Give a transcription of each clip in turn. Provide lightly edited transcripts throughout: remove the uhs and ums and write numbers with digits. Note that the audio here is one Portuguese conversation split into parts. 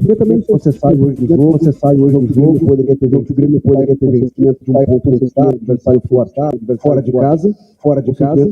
Diretamente você sai hoje do jogo, poderia ter visto que o Grêmio poderia ter vencimento de um ponto conquistado, adversário fora de casa,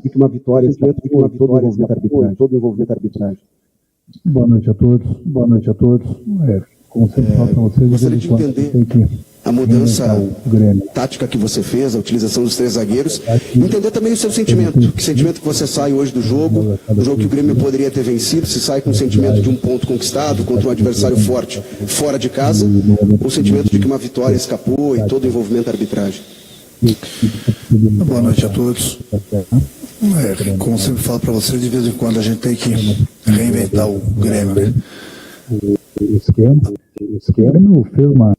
de que uma vitória, todo envolvimento arbitragem. Boa noite a todos. Como sempre falo para vocês, gostaria de entender a mudança tática que você fez, a utilização dos 3 zagueiros, entender também o seu sentimento, que sentimento que você sai hoje do jogo que o Grêmio poderia ter vencido, se sai com o sentimento de um ponto conquistado contra um adversário forte fora de casa, ou o sentimento de que uma vitória escapou e todo o envolvimento da arbitragem. Boa noite a todos. Como sempre falo para vocês, de vez em quando a gente tem que reinventar o Grêmio, né? O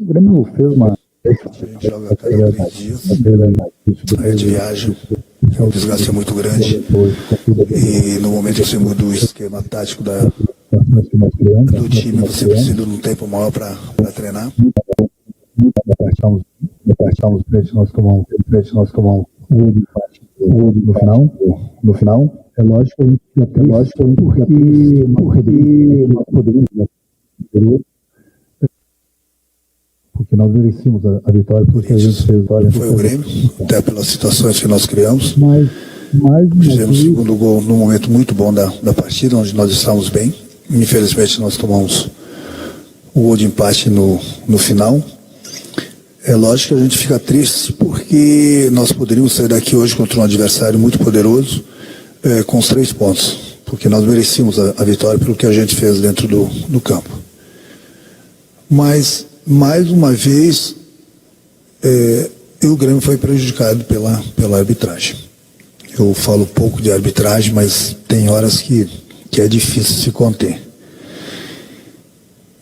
Grêmio fez uma A gente joga a cada 3 dias, aí de viagem, o desgaste é muito grande, e no momento que você muda o esquema tático do time, você precisa de um tempo maior para treinar. Os três nós tomamos no final. É lógico porque nós poderíamos, porque nós merecíamos a vitória, porque a gente fez vitória. Foi o Grêmio, até pelas situações que nós criamos. Mas fizemos o segundo gol num momento muito bom da partida, onde nós estávamos bem. Infelizmente nós tomamos o gol de empate no final. É lógico que a gente fica triste porque nós poderíamos sair daqui hoje contra um adversário muito poderoso com os 3 pontos, porque nós merecíamos a vitória pelo que a gente fez dentro do campo. Mas, mais uma vez, o Grêmio foi prejudicado pela arbitragem. Eu falo pouco de arbitragem, mas tem horas que é difícil se conter.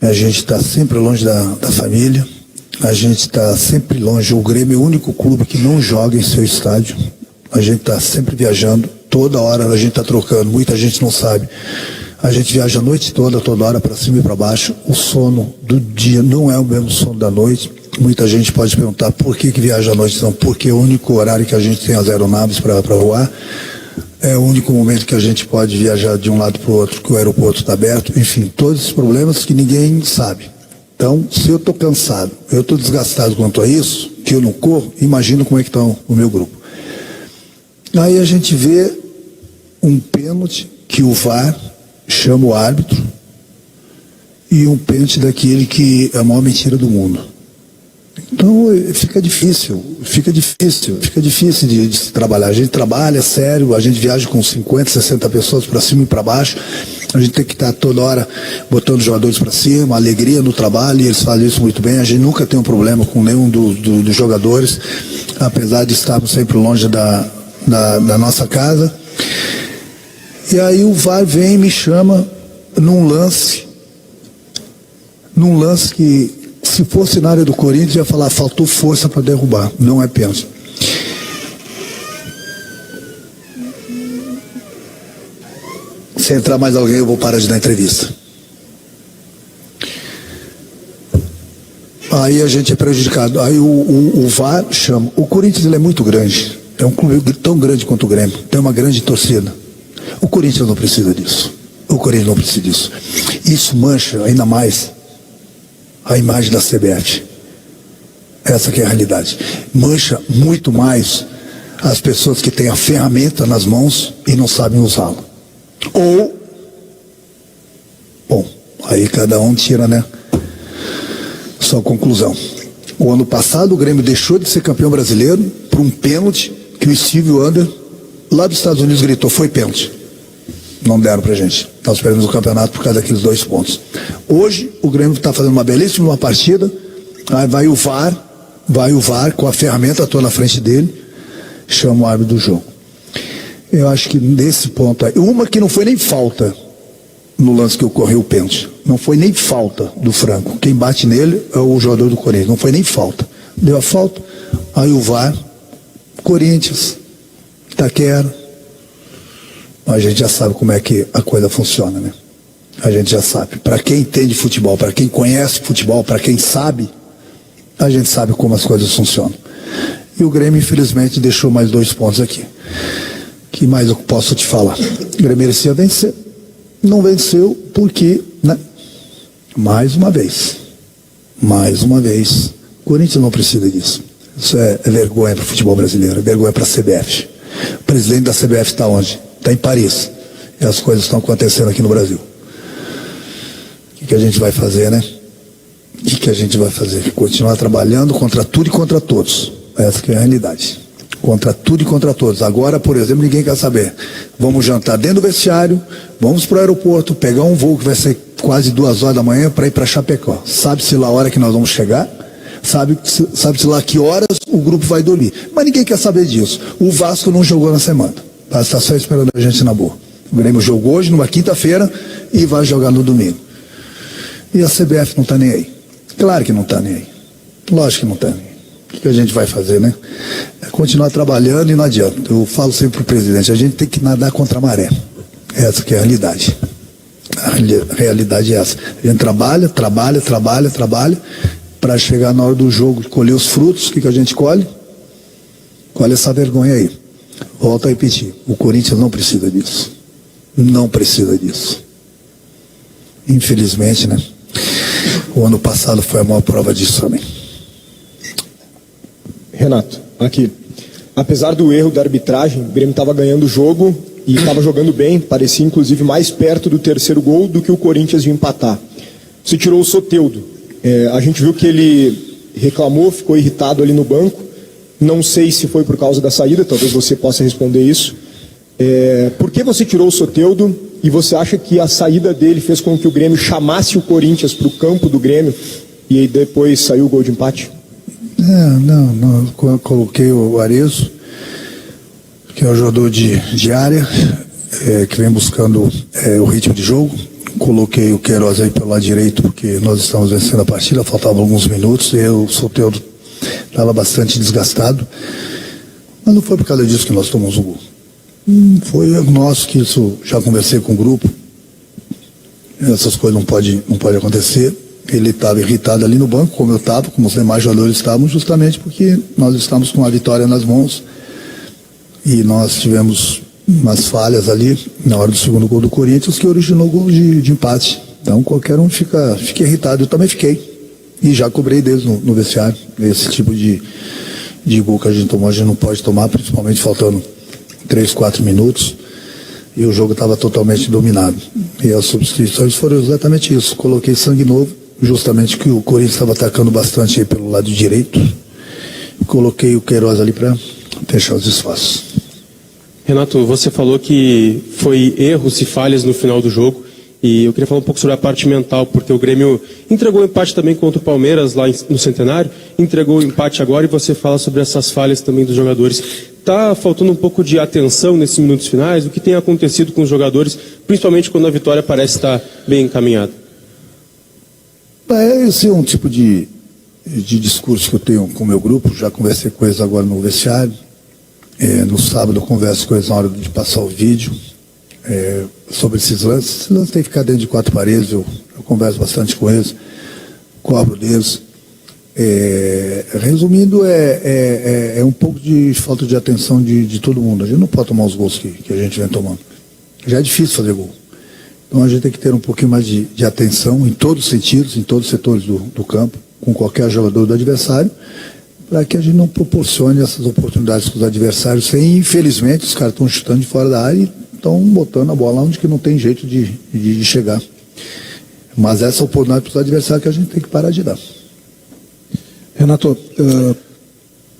A gente está sempre longe da família, a gente está sempre longe. O Grêmio é o único clube que não joga em seu estádio. A gente está sempre viajando, toda hora a gente está trocando, muita gente não sabe. A gente viaja a noite toda hora para cima e para baixo. O sono do dia não é o mesmo sono da noite. Muita gente pode perguntar por que viaja à noite. Não, porque é o único horário que a gente tem as aeronaves para voar. É o único momento que a gente pode viajar de um lado para o outro, que o aeroporto está aberto. Enfim, todos esses problemas que ninguém sabe. Então, se eu estou cansado, eu estou desgastado quanto a isso, que eu não corro, imagino como é que está o meu grupo. Aí a gente vê um pênalti que o VAR chama o árbitro, e um pênalti daquele que é a maior mentira do mundo. Então fica difícil de se trabalhar. A gente trabalha sério, a gente viaja com 50, 60 pessoas para cima e para baixo, a gente tem que estar toda hora botando os jogadores para cima, alegria no trabalho, e eles fazem isso muito bem. A gente nunca tem um problema com nenhum dos jogadores, apesar de estarmos sempre longe da nossa casa. E aí o VAR vem e me chama num lance que, se fosse na área do Corinthians, ia falar, faltou força para derrubar, não é pênalti. Se entrar mais alguém, eu vou parar de dar entrevista. Aí a gente é prejudicado. Aí o VAR chama. O Corinthians ele é muito grande, é um clube tão grande quanto o Grêmio, tem uma grande torcida. O Corinthians não precisa disso. Isso mancha ainda mais a imagem da CBF. Essa que é a realidade. Mancha muito mais as pessoas que têm a ferramenta nas mãos e não sabem usá-la. Bom, aí cada um tira, né, sua conclusão. O ano passado o Grêmio deixou de ser campeão brasileiro por um pênalti que o Steve Wonder, lá dos Estados Unidos, gritou, foi pênalti. Não deram pra gente. Nós perdemos o campeonato por causa daqueles 2 pontos. Hoje, o Grêmio está fazendo uma belíssima partida. Aí vai o VAR com a ferramenta toda na frente dele, chama o árbitro do jogo. Eu acho que nesse ponto aí, uma que não foi nem falta no lance que ocorreu o pênalti. Não foi nem falta do Franco. Quem bate nele é o jogador do Corinthians. Não foi nem falta. Deu a falta, aí o VAR, Corinthians, Itaquera. A gente já sabe como é que a coisa funciona, né? A gente já sabe. Para quem entende futebol, para quem conhece futebol, para quem sabe, a gente sabe como as coisas funcionam. E o Grêmio, infelizmente, deixou mais 2 pontos aqui. Que mais eu posso te falar? O Grêmio merecia vencer. Não venceu porque, né? Mais uma vez, o Corinthians não precisa disso. Isso é vergonha para o futebol brasileiro, é vergonha para a CBF. O presidente da CBF está onde? Está em Paris. E as coisas estão acontecendo aqui no Brasil. O que a gente vai fazer, né? O que a gente vai fazer? Continuar trabalhando contra tudo e contra todos. Essa que é a realidade. Contra tudo e contra todos. Agora, por exemplo, ninguém quer saber. Vamos jantar dentro do vestiário, vamos para o aeroporto, pegar um voo que vai ser quase 2 horas da manhã para ir para Chapecó. Sabe-se lá a hora que nós vamos chegar? Sabe-se lá que horas o grupo vai dormir. Mas ninguém quer saber disso. O Vasco não jogou na semana. Está só esperando a gente na boa. O Grêmio jogou hoje, numa quinta-feira, e vai jogar no domingo. E a CBF não está nem aí. Claro que não está nem aí. Lógico que não está nem aí. O que a gente vai fazer, né? É continuar trabalhando e não adianta. Eu falo sempre para o presidente, a gente tem que nadar contra a maré. Essa que é a realidade. A realidade é essa. A gente trabalha, para chegar na hora do jogo, colher os frutos. O que a gente colhe? Colhe essa vergonha aí. Volto a repetir, o Corinthians não precisa disso. Não precisa disso. Infelizmente, né? O ano passado foi a maior prova disso também. Renato, aqui. Apesar do erro da arbitragem, o Grêmio estava ganhando o jogo e estava jogando bem, parecia inclusive mais perto do terceiro gol do que o Corinthians de empatar. Você tirou o Soteldo. A gente viu que ele reclamou, ficou irritado ali no banco. Não sei se foi por causa da saída, talvez você possa responder isso. Por que você tirou o Soteldo e você acha que a saída dele fez com que o Grêmio chamasse o Corinthians para o campo do Grêmio e aí depois saiu o gol de empate? Não, eu coloquei o Arezzo, que é um jogador de área, que vem buscando o ritmo de jogo. Coloquei o Queiroz aí pelo lado direito, porque nós estamos vencendo a partida, faltavam alguns minutos, e o Soteldo estava bastante desgastado. Mas não foi por causa disso que nós tomamos o gol. Foi nosso, que isso, já conversei com o grupo, essas coisas não pode acontecer. Ele estava irritado ali no banco, como eu estava, como os demais jogadores estavam, justamente porque nós estamos com a vitória nas mãos e nós tivemos umas falhas ali na hora do segundo gol do Corinthians que originou o gol de empate. Então qualquer um fica irritado, eu também fiquei. E já cobrei deles no vestiário. Esse tipo de gol que a gente tomou, a gente não pode tomar, principalmente faltando 3, 4 minutos. E o jogo estava totalmente dominado. E as substituições foram exatamente isso. Coloquei sangue novo, justamente que o Corinthians estava atacando bastante aí pelo lado direito. Coloquei o Queiroz ali para fechar os espaços. Renato, você falou que foi erros e falhas no final do jogo. E eu queria falar um pouco sobre a parte mental, porque o Grêmio entregou o empate também contra o Palmeiras lá no Centenário, entregou o empate agora e você fala sobre essas falhas também dos jogadores. Está faltando um pouco de atenção nesses minutos finais? O que tem acontecido com os jogadores, principalmente quando a vitória parece estar bem encaminhada? Esse é um tipo de discurso que eu tenho com o meu grupo. Já conversei com eles agora no vestiário. No sábado eu converso com eles na hora de passar o vídeo sobre esses lances. Esses lances tem que ficar dentro de 4 paredes. Eu converso bastante com eles, cobro deles. Resumindo, é um pouco de falta de atenção de todo mundo. A gente não pode tomar os gols que a gente vem tomando. Já é difícil fazer gol. Então a gente tem que ter um pouquinho mais de atenção em todos os sentidos, em todos os setores do campo, com qualquer jogador do adversário, para que a gente não proporcione essas oportunidades para os adversários. Infelizmente, os caras estão chutando de fora da área e estão botando a bola onde que não tem jeito de chegar. Mas essa oportunidade para os adversários que a gente tem que parar de dar. Renato,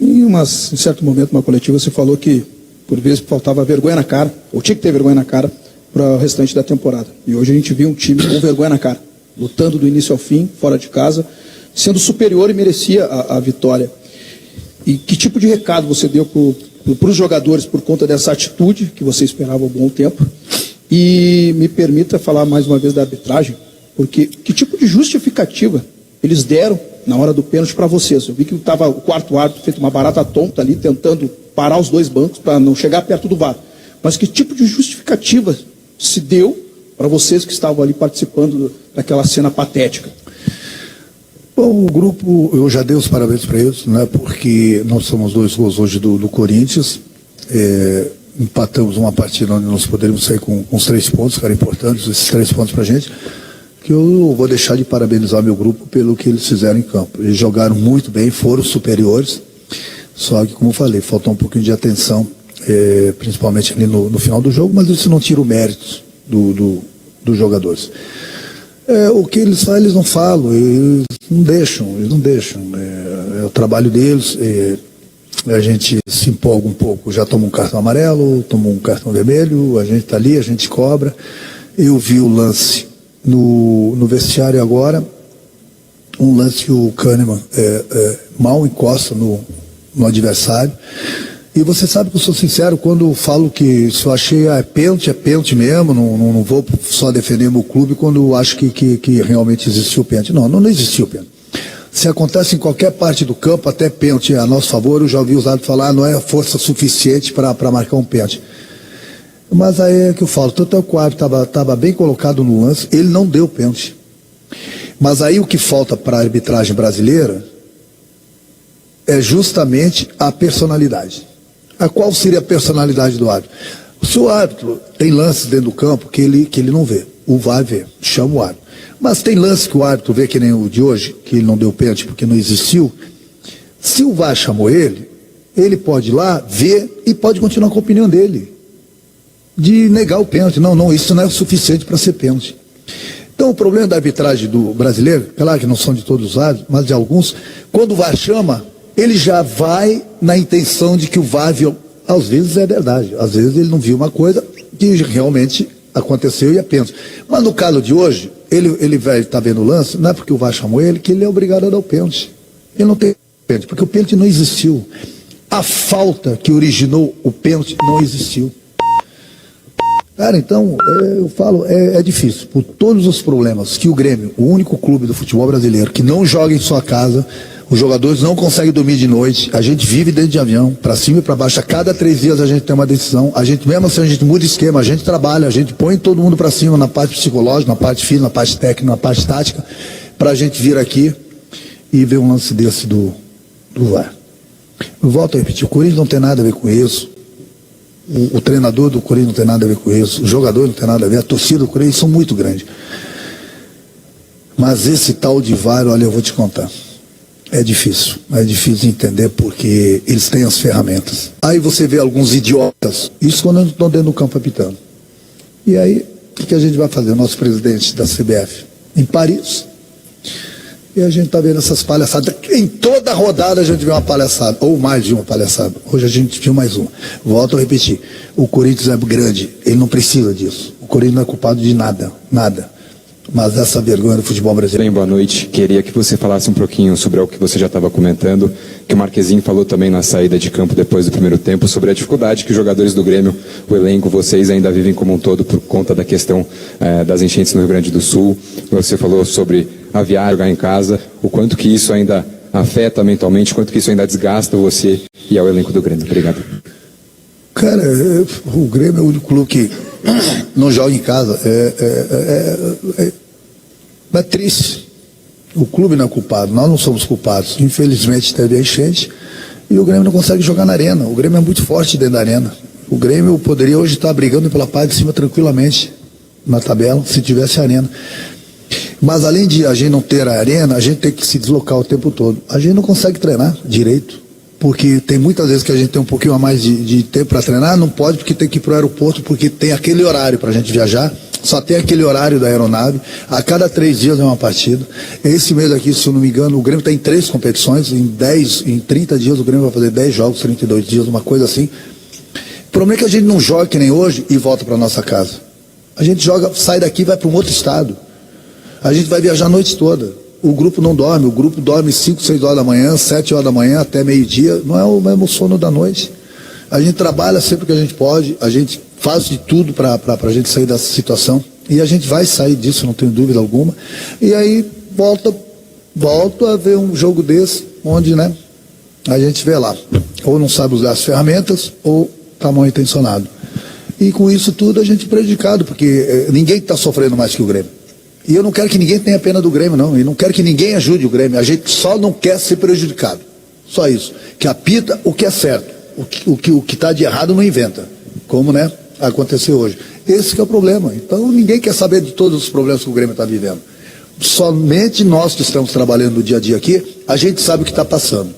em certo momento, uma coletiva, você falou que, por vezes, faltava vergonha na cara, ou tinha que ter vergonha na cara, para o restante da temporada. E hoje a gente viu um time com vergonha na cara, lutando do início ao fim, fora de casa, sendo superior e merecia a vitória. E que tipo de recado você deu para os jogadores por conta dessa atitude que você esperava há um bom tempo? E me permita falar mais uma vez da arbitragem, porque que tipo de justificativa eles deram na hora do pênalti para vocês? Eu vi que estava o quarto árbitro feito uma barata tonta ali, tentando parar os dois bancos para não chegar perto do VAR. Mas que tipo de justificativa se deu para vocês que estavam ali participando daquela cena patética? Bom, o grupo, eu já dei os parabéns para eles, né, porque nós somos 2 gols hoje do Corinthians. empatamos uma partida onde nós poderíamos sair com os 3 pontos, que eram importantes, esses 3 pontos para a gente, que eu vou deixar de parabenizar meu grupo pelo que eles fizeram em campo. Eles jogaram muito bem, foram superiores, só que, como eu falei, faltou um pouquinho de atenção, principalmente ali no final do jogo, mas isso não tira o mérito dos jogadores. O que eles falam, eles não falam, eles não deixam. É o trabalho deles, a gente se empolga um pouco, já toma um cartão amarelo, toma um cartão vermelho, a gente está ali, a gente cobra. Eu vi o lance no vestiário agora, um lance que o Kahneman mal encosta no adversário. E você sabe que eu sou sincero quando eu falo que se eu achei é pênalti mesmo, não vou só defender meu clube quando eu acho que realmente existiu o pênalti. Não existiu o pênalti. Se acontece em qualquer parte do campo, até pênalti a nosso favor, eu já ouvi os árbitros falar, não é força suficiente para marcar um pênalti. Mas aí é que eu falo, tanto é que o árbitro estava bem colocado no lance, ele não deu pênalti. Mas aí o que falta para a arbitragem brasileira é justamente a personalidade. A qual seria a personalidade do árbitro? Se o árbitro tem lances dentro do campo que ele não vê, o VAR vê, chama o árbitro. Mas tem lances que o árbitro vê, que nem o de hoje, que ele não deu pênalti porque não existiu. Se o VAR chamou ele pode ir lá, ver e pode continuar com a opinião dele. De negar o pênalti. Não, isso não é o suficiente para ser pênalti. Então o problema da arbitragem do brasileiro, claro que não são de todos os árbitros, mas de alguns, quando o VAR chama, ele já vai na intenção de que o VAR viu. Às vezes é verdade, às vezes ele não viu uma coisa que realmente aconteceu e é pênalti. Mas no caso de hoje, ele vai estar vendo o lance, não é porque o VAR chamou ele que ele é obrigado a dar o pênalti. Ele não tem pênalti, porque o pênalti não existiu. A falta que originou o pênalti não existiu. Cara, então, eu falo, é difícil, por todos os problemas que o Grêmio, o único clube do futebol brasileiro que não joga em sua casa, os jogadores não conseguem dormir de noite, a gente vive dentro de avião, para cima e para baixo, a cada 3 dias a gente tem uma decisão, a gente, mesmo assim, a gente muda esquema, a gente trabalha, a gente põe todo mundo para cima, na parte psicológica, na parte física, na parte técnica, na parte tática, para a gente vir aqui e ver um lance desse do VAR. Eu volto a repetir, o Corinthians não tem nada a ver com isso, o treinador do Corinthians não tem nada a ver com isso, o jogador não tem nada a ver, a torcida do Corinthians são muito grandes. Mas esse tal de VAR, olha, eu vou te contar. É difícil entender porque eles têm as ferramentas. Aí você vê alguns idiotas, isso quando eles estão dentro do campo apitando. E aí, o que a gente vai fazer? O nosso presidente da CBF, em Paris, e a gente está vendo essas palhaçadas. Em toda rodada a gente vê uma palhaçada, ou mais de uma palhaçada. Hoje a gente viu mais uma. Volto a repetir, o Corinthians é grande, ele não precisa disso. O Corinthians não é culpado de nada. Mas essa vergonha do futebol brasileiro. Bem, boa noite. Queria que você falasse um pouquinho sobre o que você já estava comentando, que o Marquezinho falou também na saída de campo depois do primeiro tempo, sobre a dificuldade que os jogadores do Grêmio, o elenco, vocês ainda vivem como um todo por conta da questão das enchentes no Rio Grande do Sul. Você falou sobre a viagem, jogar em casa, o quanto que isso ainda afeta mentalmente, o quanto que isso ainda desgasta você e ao elenco do Grêmio. Obrigado. Cara, o Grêmio é o único clube que não joga em casa. É triste. O clube não é culpado, nós não somos culpados. Infelizmente teve a enchente e o Grêmio não consegue jogar na arena. O Grêmio é muito forte dentro da arena. O Grêmio poderia hoje estar brigando pela parte de cima tranquilamente na tabela, se tivesse arena. Mas além de a gente não ter a arena, a gente tem que se deslocar o tempo todo. A gente não consegue treinar direito. Porque tem muitas vezes que a gente tem um pouquinho a mais de tempo para treinar, não pode porque tem que ir para o aeroporto, porque tem aquele horário para a gente viajar, só tem aquele horário da aeronave, a cada 3 dias é uma partida. Esse mês aqui, se eu não me engano, o Grêmio está em 3 competições, em 30 dias o Grêmio vai fazer 10 jogos, 32 dias, uma coisa assim. O problema é que a gente não joga que nem hoje e volta para nossa casa. A gente joga, sai daqui e vai para um outro estado. A gente vai viajar a noite toda. O grupo não dorme, o grupo dorme 5, 6 horas da manhã, 7 horas da manhã, até meio-dia, não é o mesmo sono da noite. A gente trabalha sempre que a gente pode, a gente faz de tudo para a gente sair dessa situação, e a gente vai sair disso, não tenho dúvida alguma, e aí volto a ver um jogo desse, onde, né, a gente vê lá, ou não sabe usar as ferramentas, ou está mal intencionado. E com isso tudo a gente é prejudicado, porque ninguém está sofrendo mais que o Grêmio. E eu não quero que ninguém tenha pena do Grêmio, não. E não quero que ninguém ajude o Grêmio. A gente só não quer ser prejudicado. Só isso. Que apita o que é certo. O que está de errado não inventa. como, né, aconteceu hoje. Esse que é o problema. Então ninguém quer saber de todos os problemas que o Grêmio está vivendo. Somente nós que estamos trabalhando no dia a dia aqui, a gente sabe o que está passando.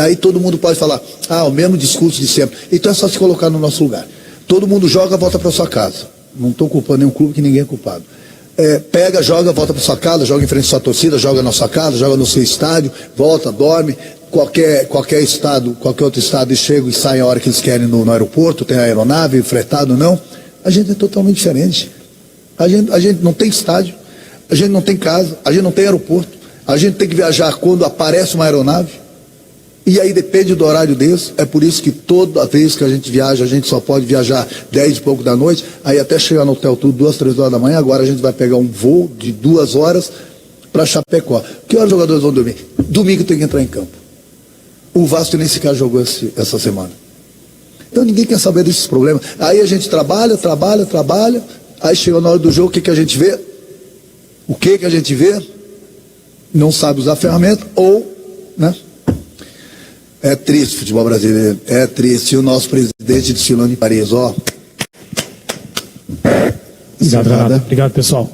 Aí todo mundo pode falar, o mesmo discurso de sempre. Então é só se colocar no nosso lugar. Todo mundo joga, volta para sua casa. Não estou culpando nenhum clube, que ninguém é culpado. Pega, joga, volta para sua casa, joga em frente à sua torcida, joga na sua casa, joga no seu estádio, volta, dorme. Qualquer estado, qualquer outro estado, eles chegam e saem a hora que eles querem no aeroporto, tem aeronave, fretado, não. A gente é totalmente diferente. A gente não tem estádio, a gente não tem casa, a gente não tem aeroporto, a gente tem que viajar quando aparece uma aeronave, e aí depende do horário desse. É por isso que toda vez que a gente viaja, a gente só pode viajar 10 e pouco da noite, aí até chegar no hotel tudo 2, 3 horas da manhã. Agora a gente vai pegar um voo de 2 horas para Chapecó. Que horas os jogadores vão dormir? Domingo tem que entrar em campo. O Vasco nem sequer jogou essa semana. Então ninguém quer saber desses problemas. Aí a gente trabalha, aí chega na hora do jogo, o que a gente vê? O que a gente vê? Não sabe usar a ferramenta, ou, né? É triste o futebol brasileiro, é triste. E o nosso presidente desfilando em Paris, Obrigado, Renato. Obrigado, pessoal.